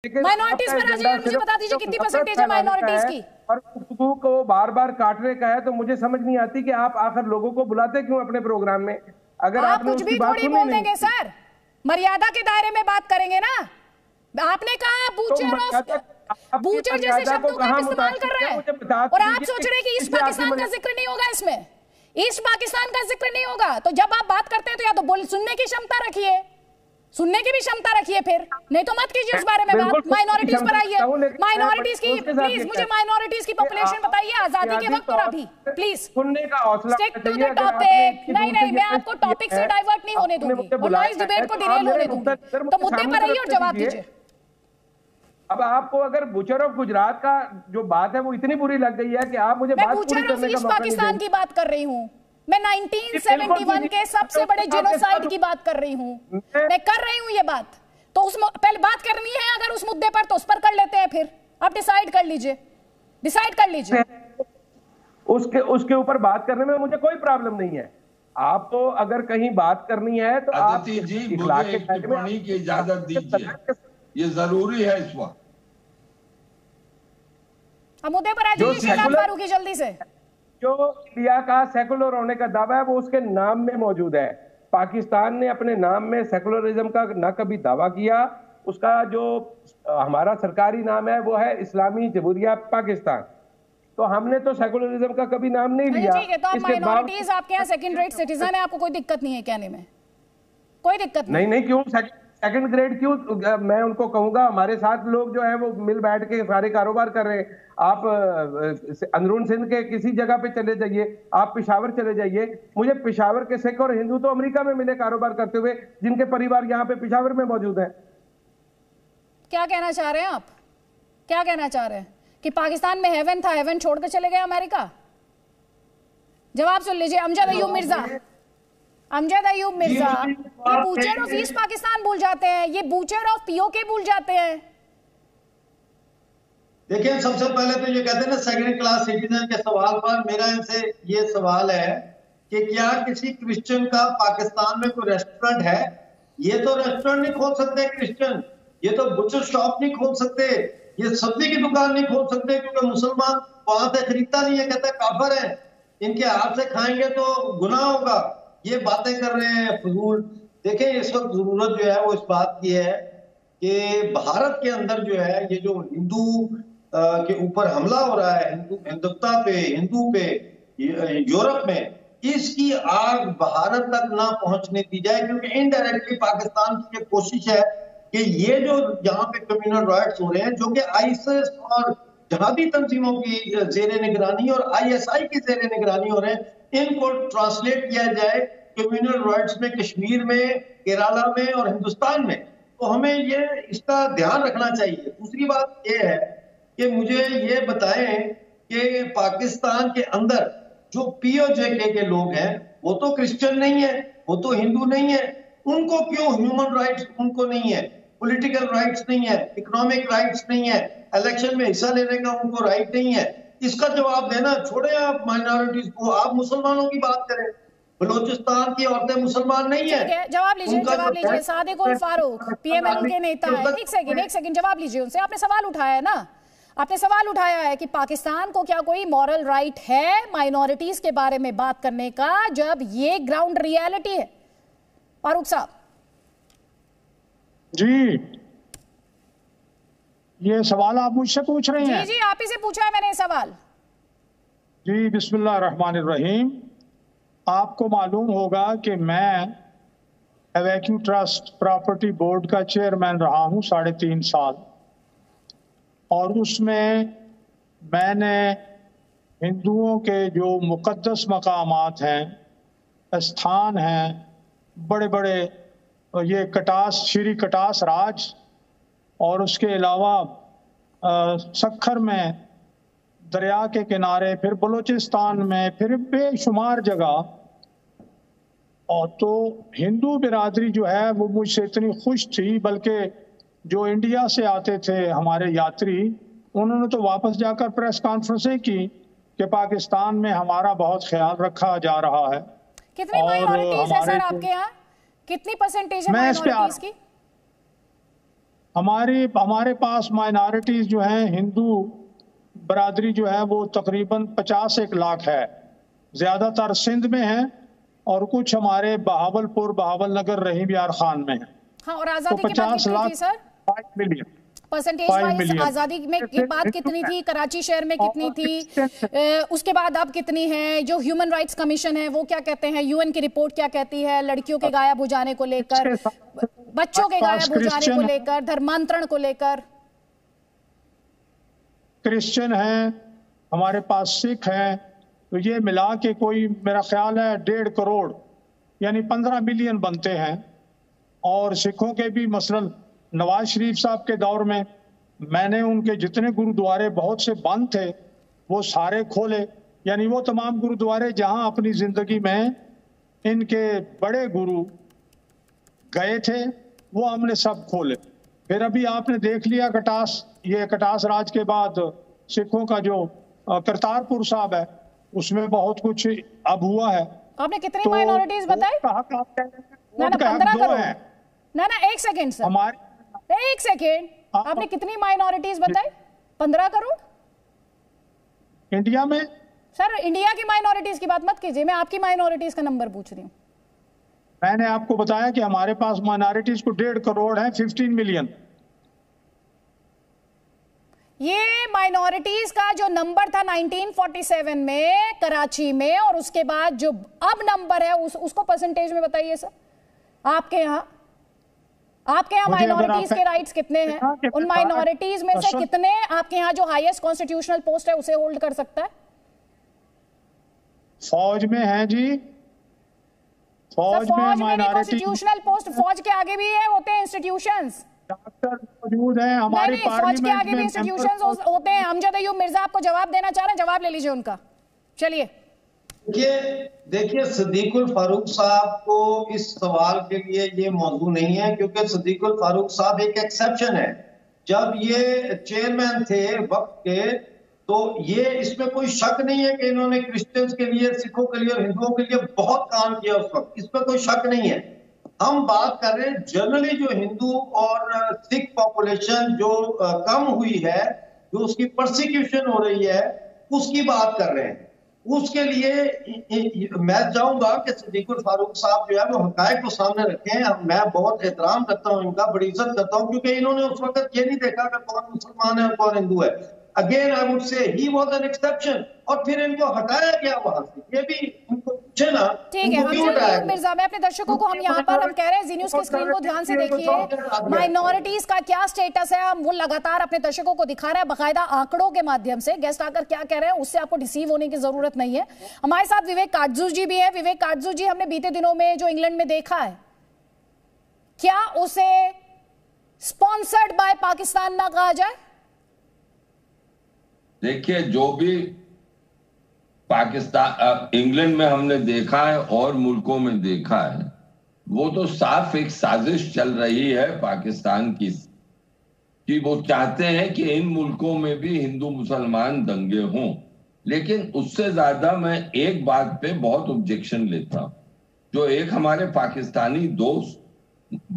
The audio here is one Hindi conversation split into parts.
माइनॉरिटीज पर आज मुझे बता दीजिए कितनी परसेंटेज है माइनॉरिटीज की। और गुफ्तगू को बार बार काटने का है तो मुझे समझ नहीं आती कि आप आखिर लोगों को बुलाते क्यों अपने प्रोग्राम में। अगर आप कुछ भी थोड़ी बोल देंगे सर, मर्यादा के दायरे में बात करेंगे ना। आपने कहा बूचर जैसे शब्दों का इस्तेमाल कर रहे हैं और आप सोच रहे हैं कि ईस्ट पाकिस्तान का जिक्र नहीं होगा, इसमें ईस्ट पाकिस्तान का जिक्र नहीं होगा। तो जब आप बात करते हैं तो या तो बोल सुनने की क्षमता रखिए, सुनने की भी क्षमता रखिए, फिर नहीं तो मत कीजिए उस बारे में बात। माइनॉरिटीज पर आइए, माइनॉरिटीज की प्लीज मुझे माइनॉरिटीज की पॉपुलेशन बताइए आजादी के वक्त और अभी, प्लीज सुनने का हौसला स्टिक टू द टॉपिक। नहीं मैं आपको टॉपिक से डाइवर्ट नहीं होने दूंगी और ना इस डिबेट को डिरेल होने दूंगी। तो मुद्दे पर आइए और जवाब दीजिए। अब आपको अगर बूचर ऑफ गुजरात का जो बात है वो इतनी बुरी लग गई है कि आप मुझे बात पूरी करने का मौका पाकिस्तान की बात कर रही हूँ मैं, 1971 के सबसे बड़े जेनोसाइड की बात कर रही हूँ, मैं कर रही हूँ ये बात। तो उस पहले बात करनी है अगर उस मुद्दे पर तो उस पर कर लेते हैं, फिर आप डिसाइड कर लीजिए। उसके ऊपर बात करने में मुझे कोई प्रॉब्लम नहीं है। आपको अगर कहीं बात करनी है तो आप टिप्पणी की इजाजत दीजिए, ये जरूरी है इस वक्त। अब मुद्दे पर आ जाइए फारूकी जल्दी से। जो इंडिया का सेकुलर होने का दावा है वो उसके नाम में मौजूद है। पाकिस्तान ने अपने नाम में सेकुलरिज्म का ना कभी दावा किया। उसका जो हमारा सरकारी नाम है वो है इस्लामी जमहूरिया पाकिस्तान। तो हमने तो सेकुलरिज्म का कभी नाम नहीं लिया। ठीक है, तो आप माइनॉरिटीज आपके यहाँ सेकंड रेट सिटीजन है, आपको कोई दिक्कत नहीं है कहने में? कोई दिक्कत नहीं क्यों सेकंड ग्रेड क्यों? मैं उनको कहूंगा हमारे साथ लोग जो है वो मिल बैठ के सारे कारोबार कर रहे हैं। आप अंदरून सिंध के किसी जगह पे चले जाइए, आप पेशावर चले जाइए, मुझे पेशावर के सिख और हिंदू तो अमेरिका में मिले कारोबार करते हुए, जिनके परिवार यहाँ पे पेशावर में मौजूद है। क्या कहना चाह रहे हैं आप? क्या कहना चाह रहे हैं कि पाकिस्तान में हेवन था, हेवन छोड़कर चले गए अमेरिका? जवाब सुन लीजिए। अमजद अयूब मिर्जा ये बूचर ऑफ ईस्ट पाकिस्तान भूल जाते हैं, ये बूचर ऑफ पीओके भूल जाते हैं। देखिए, सबसे पहले तो ये कहते हैं ना सेकंड क्लास सिटीजन के सवाल पर मेरा इनसे ये सवाल है कि क्या किसी क्रिश्चियन का पाकिस्तान में कोई रेस्टोरेंट है? ये तो रेस्टोरेंट नहीं खोल सकते क्रिश्चियन, ये तो बुचर शॉप नहीं खोल सकते, ये सब्जी की दुकान नहीं खोल सकते, क्योंकि मुसलमान वहां से खरीदता नहीं है, कहता है काफिर है, इनके हाथ से खाएंगे तो गुनाह होगा। ये बातें कर रहे हैं फजूल। देखिए, इस वक्त जरूरत जो है वो इस बात की है कि भारत के अंदर जो है ये जो हिंदू के ऊपर हमला हो रहा है, हिंदुत्व पे, हिंदू पे यूरोप में, इसकी आग भारत तक ना पहुंचने दी जाए, क्योंकि इनडायरेक्टली पाकिस्तान की ये कोशिश है कि ये जो यहाँ पे कम्युनल राइट्स हो रहे हैं, जो कि आईएसआईएस और जहादी तंजीमों की जेर निगरानी और आईएसआई की जेर निगरानी हो रहे हैं, इनको ट्रांसलेट किया जाए कम्युनल राइट्स में कश्मीर में, केरला में और हिंदुस्तान में। तो हमें ये इसका ध्यान रखना चाहिए। दूसरी बात ये है कि मुझे ये बताएं कि पाकिस्तान के अंदर जो पीओजेके के लोग हैं वो तो क्रिश्चियन नहीं है, वो तो हिंदू नहीं है, उनको क्यों ह्यूमन राइट्स उनको नहीं है, पॉलिटिकल राइट्स नहीं है, इकोनॉमिक राइट्स नहीं है, इलेक्शन में हिस्सा लेने का उनको राइट नहीं है? इसका जवाब देना। छोड़े आप माइनॉरिटीज को, आप मुसलमानों की बात करें। बलूचिस्तान की औरतें मुसलमान नहीं है। जवाब लीजिए सादिक उल फारूक पीएमएल के नेता है। एक सेकंड जवाब लीजिए उनसे। आपने सवाल उठाया है ना, आपने सवाल उठाया है कि पाकिस्तान को क्या कोई मॉरल राइट है माइनॉरिटीज के बारे में बात करने का, जब ये ग्राउंड रियलिटी है? फारूक साहब जी, ये सवाल आप मुझसे पूछ रहे हैं? जी आप ही से पूछा है मैंने सवाल। जी, बिस्मिल्लाहिर्रहमानिर्रहीम। आपको मालूम होगा कि मैं एवेक्यू ट्रस्ट प्रॉपर्टी बोर्ड का चेयरमैन रहा हूं 3.5 साल, और उसमें मैंने हिंदुओं के जो मुकद्दस मकामात हैं, स्थान हैं, बड़े बड़े, ये श्री कटास राज और उसके अलावा सखर में, दरिया के किनारे, फिर बलूचिस्तान में, फिर बेशुमार जगह। और तो हिंदू बिरादरी जो है वो मुझसे इतनी खुश थी, बल्कि जो इंडिया से आते थे हमारे यात्री, उन्होंने तो वापस जाकर प्रेस कॉन्फ्रेंसें की कि पाकिस्तान में हमारा बहुत ख्याल रखा जा रहा है। कितनी माइनॉरिटीज है सर आपके यहाँ? कितनी परसेंटेज है माइनॉरिटीज की? हमारे पास माइनॉरिटीज जो हैं, हिंदू बरादरी जो है वो तकरीबन 50-1 लाख है। ज्यादातर सिंध में है और कुछ हमारे बहावलपुर, बहावलनगर, रहीम यार खान में है। हाँ, और आजादी तो की बात 50 लाख, 5 मिलियन परसेंटेज वाइज आजादी में की बात कितनी थी, कराची शहर में कितनी थी, उसके बाद अब कितनी है? जो ह्यूमन राइट्स कमीशन है वो क्या कहते हैं, यूएन की रिपोर्ट क्या कहती है लड़कियों के गायब हो जाने को लेकर, बच्चों के गायब हो जाने को लेकर, धर्मांतरण को लेकर? क्रिश्चियन हैं, हमारे पास सिख हैं, तो ये मिला के कोई मेरा ख्याल है 1.5 करोड़ यानी 15 मिलियन बनते हैं। और सिखों के भी मसलन नवाज शरीफ साहब के दौर में मैंने उनके जितने गुरुद्वारे, बहुत से बंद थे, वो सारे खोले। यानी वो तमाम गुरुद्वारे जहां अपनी जिंदगी में इनके बड़े गुरु गए थे वो हमने सब खोले। फिर अभी आपने देख लिया कटास राज के बाद सिखों का जो करतारपुर साहब है उसमें बहुत कुछ अब हुआ है। आपने कितनी माइनॉरिटीज बताई? ना 15 करोड़। ना 1 सेकेंड सर, हमारे 1 सेकेंड, आपने कितनी माइनॉरिटीज बताई? 15 करोड़ इंडिया में? सर इंडिया की माइनॉरिटीज की बात मत कीजिए, मैं आपकी माइनॉरिटीज का नंबर पूछ रही हूँ। मैंने आपको बताया कि हमारे पास माइनॉरिटीज को 1.5 करोड़ है, 15 मिलियन। ये माइनॉरिटीज का जो नंबर था 1947 में कराची में, और उसके बाद जो अब नंबर है उसको परसेंटेज में बताइए सर। आपके यहाँ माइनॉरिटीज के राइट्स कितने हैं? उन माइनॉरिटीज में से कितने आपके यहाँ जो हाईएस्ट कॉन्स्टिट्यूशनल पोस्ट है उसे होल्ड कर सकता है? फौज में है जी, फौज में कॉन्स्टिट्यूशनल पोस्ट, फौज के आगे भी है होते हैं इंस्टीट्यूशंस, डॉक्टर मौजूद हैं हमारे फौज के आगे भी इंस्टीट्यूशंस होते हैं। अमजद अय्यूब मिर्जा आपको जवाब देना चाह रहे हैं, जवाब ले लीजिए उनका। चलिए देखिए सदीकुल फारूक साहब को इस सवाल के लिए ये मौजू नहीं है, क्योंकि सदीकुल फारूक साहब एक एक्सेप्शन है। जब ये चेयरमैन थे वक्त के, तो ये इसमें कोई शक नहीं है कि इन्होंने क्रिश्चियंस के लिए, सिखों के लिए और हिंदुओं के लिए बहुत काम किया उस वक्त, इसमें कोई शक नहीं है। हम बात कर रहे हैं जनरली जो हिंदू और सिख पॉपुलेशन जो कम हुई है, जो उसकी परसिक्यूशन हो रही है, उसकी बात कर रहे हैं। उसके लिए मैं चाहूंगा कि सदीकुल फारूक साहब जो है वो हकायक को सामने रखें। मैं बहुत एहतराम करता हूं इनका, बड़ी इज्जत करता हूं, क्योंकि इन्होंने उस वक्त ये नहीं देखा कि कौन मुसलमान है और कौन हिंदू है। Again I would say he was an exception, और फिर इनको हटाया गया वहां से। ये भी इनको पूछे ना, ठीक है मिर्जा, मैं अपने दर्शकों को, हम यहाँ पर हम कह रहे हैं जी न्यूज़ की स्क्रीन को ध्यान से देखिए, माइनॉरिटीज का क्या स्टेटस है, हम वो लगातार अपने दर्शकों को दिखा रहे हैं बाकायदा आंकड़ों के माध्यम से। गेस्ट आकर क्या कह रहे हैं उससे आपको डिसीव होने की जरूरत नहीं है। हमारे साथ विवेक काटजू जी भी है। विवेक काटजू जी, हमने बीते दिनों में जो इंग्लैंड में देखा है, क्या उसे स्पॉन्सर्ड बाय पाकिस्तान ना कहा जाए? देखिए, जो भी पाकिस्तान इंग्लैंड में हमने देखा है और मुल्कों में देखा है, वो तो साफ एक साजिश चल रही है पाकिस्तान की, कि वो चाहते हैं कि इन मुल्कों में भी हिंदू मुसलमान दंगे हों। लेकिन उससे ज्यादा मैं एक बात पे बहुत ऑब्जेक्शन लेता हूं, जो एक हमारे पाकिस्तानी दोस्त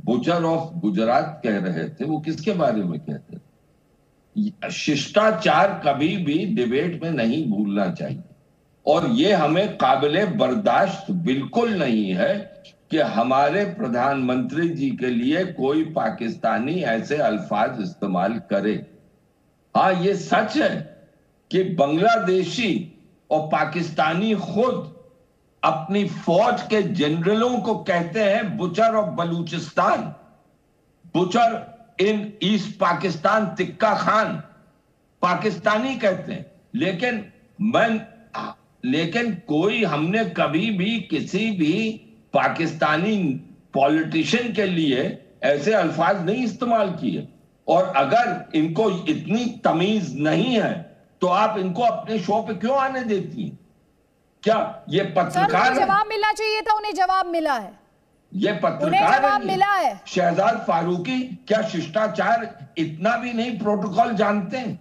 बुचर ऑफ गुजरात कह रहे थे। वो किसके बारे में कहते थे? शिष्टाचार कभी भी डिबेट में नहीं भूलना चाहिए, और ये हमें काबिले बर्दाश्त बिल्कुल नहीं है कि हमारे प्रधानमंत्री जी के लिए कोई पाकिस्तानी ऐसे अल्फाज इस्तेमाल करे। हाँ, ये सच है कि बांग्लादेशी और पाकिस्तानी खुद अपनी फौज के जनरलों को कहते हैं butcher of Balochistan, butcher in East Pakistan, Tikka Khan, Pakistani कहते हैं। लेकिन कोई हमने कभी भी किसी भी पाकिस्तानी पॉलिटिशियन के लिए ऐसे अल्फाज नहीं इस्तेमाल किए। और अगर इनको इतनी तमीज नहीं है तो आप इनको अपने शो पे क्यों आने देती हैं? क्या ये पत्रकार जवाब मिलना चाहिए था, उन्हें जवाब मिला है। ये पत्रकार जवाब मिला है। शहजाद फारूकी क्या शिष्टाचार इतना भी नहीं प्रोटोकॉल जानते हैं?